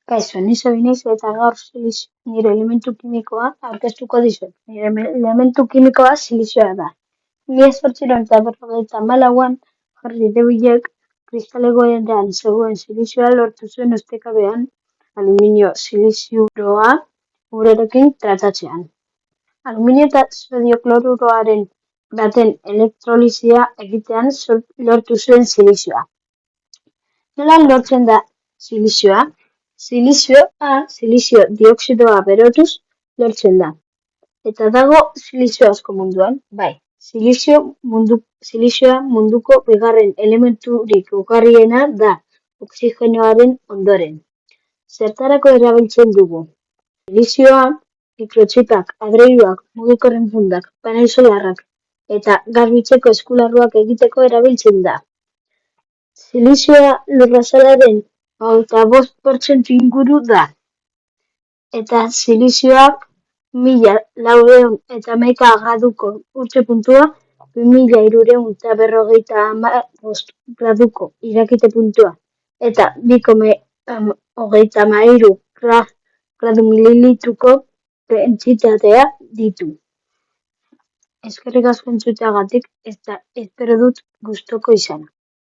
Kaixo, ni Inez eta gaur nire elementu kimikoa aurkeztuko dizut. Nire elementu kimikoa silizioa da. 1854an Harry Deweyek kristalegoetan zegoen silizioa lortu zuen ustekabean aluminio siliziuroa urarekin tratatzean. Aluminio eta sodio kloruroaren baten elektrolisia egitean lortu zuen silizioa. Nola lortzen da silizioa? Silizioa, silizio dioxidoa berotuz lortzen da. Eta dago silizio asko munduan, bai. Silizioa munduko bigarren elementurik ugarriena da, oxigenoaren ondoren. Zertarako erabiltzen dugu? Silizioa, mikrotxipak, adreiluak, mugikorren fundak, panel solarrak eta garbitzeko eskularruak egiteko erabiltzen da. Silizioa lurrazalaren 25% inguru da. Eta silizioak 1411 graduko urtze puntua, 2355 graduko irakite puntua eta 2,33 gradu mililitruko dentsitatea ditu. Eskerrik asko entzuteagatik eta espero dut gustoko izana.